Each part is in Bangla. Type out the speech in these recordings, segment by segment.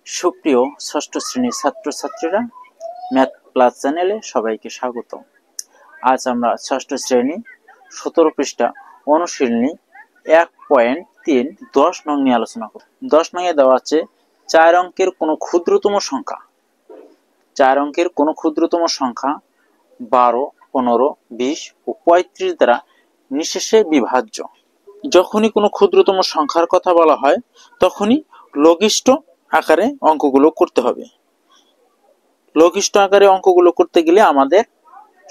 সুপ্রিয় ষষ্ঠ শ্রেণীর ছাত্রছাত্রীরা, ম্যাথ প্লাস চ্যানেলে সবাইকে স্বাগত। আজ আমরা ষষ্ঠ শ্রেণী 17 পৃষ্ঠা অনুশীলনী 1.3 10 নং নিয়ে আলোচনা করব। 10 নং এ দেওয়া আছে 4 অঙ্কের কোনো ক্ষুদ্রতম সংখ্যা 12, 15, 20 ও 35 দ্বারা নিঃশেষে বিভাজ্য। যখনই কোনো ক্ষুদ্রতম সংখ্যার কথা বলা হয় তখনই লঘিষ্ঠ আকারে অঙ্কগুলো করতে হবে। লঘিষ্ঠ আকারে অঙ্কগুলো করতে গেলে আমাদের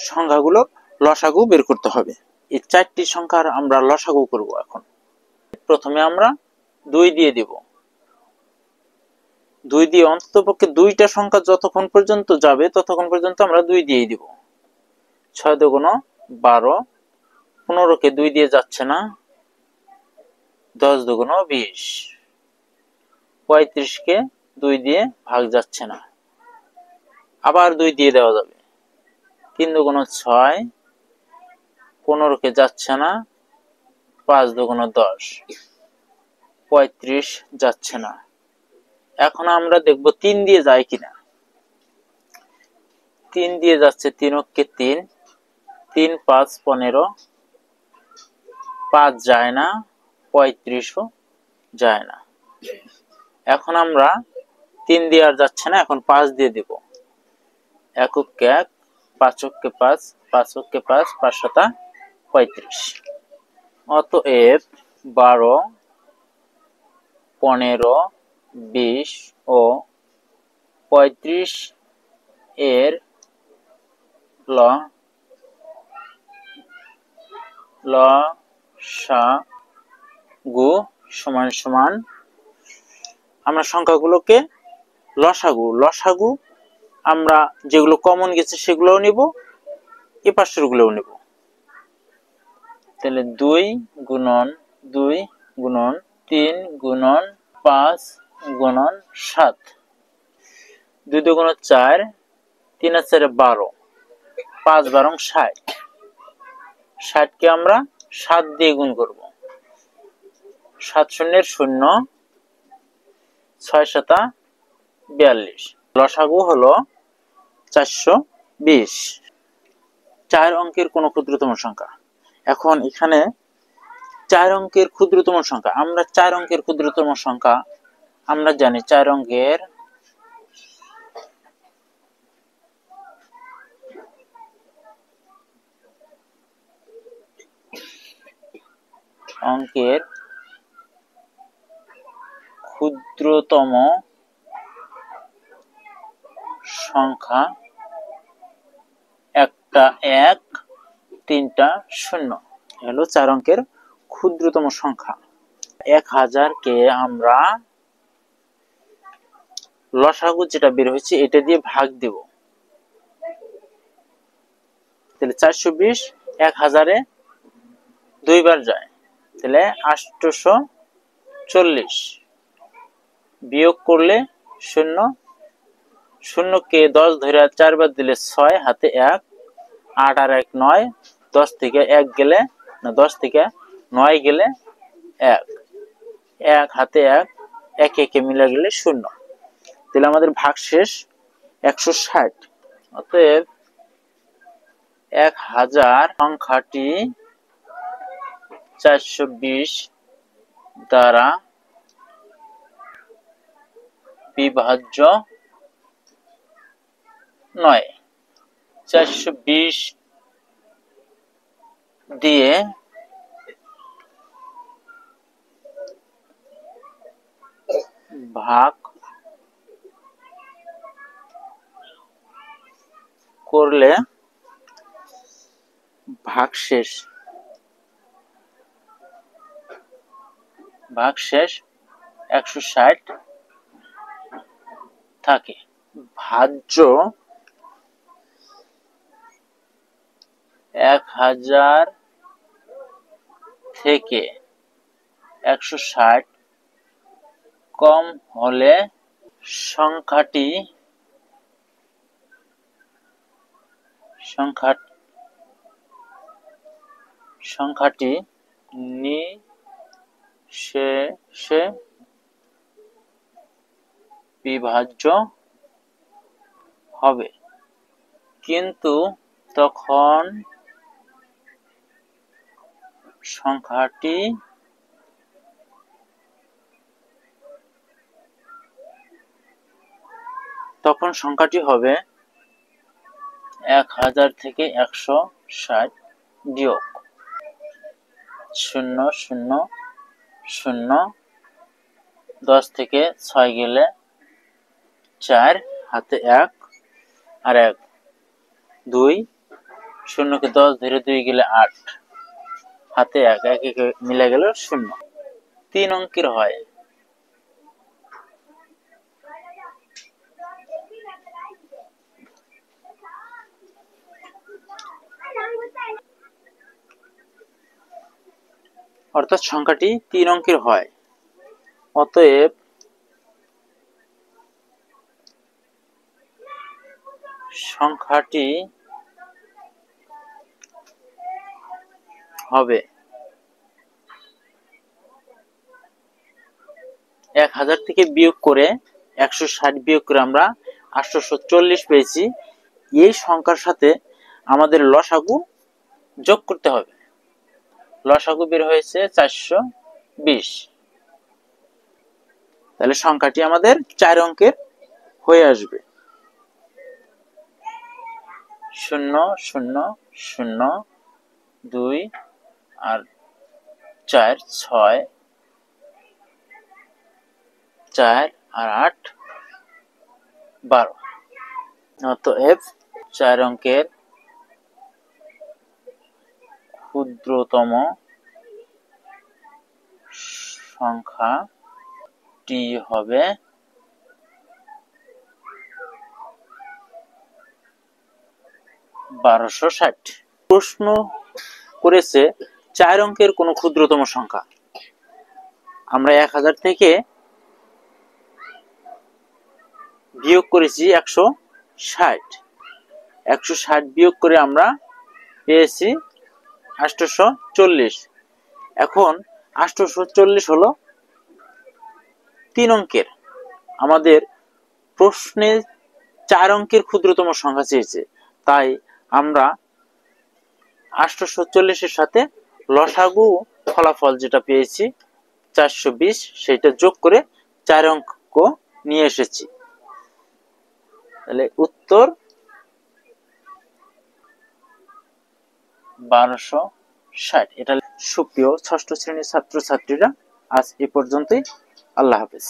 সংখ্যাগুলো লসাগু বের করতে হবে। এই 4টি সংখ্যার আমরা লসাগু করব। এখন প্রথমে আমরা 2 দিয়ে দেব। 2 দিয়ে অন্ততপক্ষে 2টা সংখ্যা যতক্ষণ পর্যন্ত যাবে ততক্ষণ পর্যন্ত আমরা 2 দিয়েই দেব। 6 দুগুণ 12, 15 কে 2 দিয়ে যাচ্ছে না, 10 দুগুণ 20, 35 কে 2 দিয়ে ভাগ যাচ্ছে না, আবার 2 দিয়ে দেওয়া যাবে। 3 দুগুণ 6, 15 কে যাচ্ছে না, 5 দুগুণ 10, 35 যাচ্ছে না। এখন আমরা দেখব 3 দিয়ে যায় কিনা। 3 দিয়ে যাচ্ছে, 3 কে 3, 3 5 15, 5 যায় না, 35 ও যায় না। এখন আমরা 3 দিয়ে আর যাচ্ছে না, এখন 5 দিয়ে দেব। 1 কে 1, 5 কে 5, 5 কে 5, 5 7 35। অতএব 12, 15, 20 ও 35 এর লসাগু সমান সমান, আমরা সংখ্যাগুলোকে লসাগু আমরা যেগুলো কমন গেছে সেগুলোও নেব, এ পাশের গুলোও নেব। তাহলে 2 গুণন 2 গুণন 3 গুণন 5 গুণন 7, 2 দুগুণ 4, 3 আর 4 12, 5 12 60, 60 কে আমরা 7 দিয়ে গুণ করব। 7 শূন্যের 0, 6 7 42। লসাগু হলো 420। 4 অঙ্কের কোন ক্ষুদ্রতম সংখ্যা। এখন এখানে 4 অঙ্কের ক্ষুদ্রতম সংখ্যা, আমরা 4 অঙ্কের ক্ষুদ্রতম সংখ্যা আমরা জানি 4 অঙ্কের ক্ষুদ্রতম সংখ্যা একটা 1, 3টা 0 হলো 4 অঙ্কের ক্ষুদ্রতম সংখ্যা। 1000 কে আমরা লসাগু যেটা বের হয়েছে এটা দিয়ে ভাগ দেব। তাহলে 420 1000-এ 2 বার যায়, তাহলে 840। বিয়োগ করলে 0, 0 কে 10 ধরে 4 বার দিলে 6, হাতে 1, 8 আর 1 9, 10 থেকে 1 গেলে না, 10 থেকে 9 গেলে 1, 1 হাতে 1, 1 একে মিলে গেলে 0। তাহলে আমাদের ভাগশেষ 160। অতএব 1000 সংখ্যাটি 420 দ্বারা বিভাজ্য নয়। 420 দিয়ে ভাগ করলে ভাগশেষ 160 থাকে। ভাজ্য 1000 থেকে 160 কম হলে সংখ্যাটি নিঃশেষে বিভাজ্য হবে, কিন্তু তখন সংখ্যাটি হবে 1000 থেকে 160 বিয়োগ 0 0 0, 10 থেকে 6 গেলে 4, হাতে 1 আর 1 2, 0 কে 10 ধরে 2 গেলে 8, হাতে 1 1 মিলে গেল 0। 3 অঙ্কের হয়। অর্থাৎ সংখ্যাটি 3 অঙ্কের হয়। অতএব সংখ্যাটি হবে 1000 থেকে বিয়োগ করে 160 বিয়োগ করে আমরা 840 পেয়েছি। এই সংখ্যার সাথে আমাদের লসাগু যোগ করতে হবে। লসাগু বের হয়েছে 420। তাহলে সংখ্যাটি আমাদের 4 অঙ্কের হয়ে আসবে। 0 0 0 2 আর 4 6, 4 আর 8 12। অতএব 4 অঙ্কের ক্ষুদ্রতম সংখ্যাটি হবে 1260। প্রশ্ন করেছে 4 অঙ্কের কোন ক্ষুদ্রতম সংখ্যা। আমরা 1000 থেকে বিয়োগ করেছি 160। 160 বিয়োগ করে আমরা পেয়েছি 840। এখন 840 হলো 3 অঙ্কের। আমাদের প্রশ্নে 4 অঙ্কের ক্ষুদ্রতম সংখ্যা চেয়েছে, তাই আমরা 840 এর সাথে লসাগু ফলাফল যেটা পেয়েছি 420 সেটা যোগ করে 4 অঙ্ক নিয়ে এসেছি। তাহলে উত্তর 1260। এটা সুপ্রিয় ষষ্ঠ শ্রেণীর ছাত্রছাত্রীরা, আজ এ পর্যন্তই। আল্লাহ হাফেজ।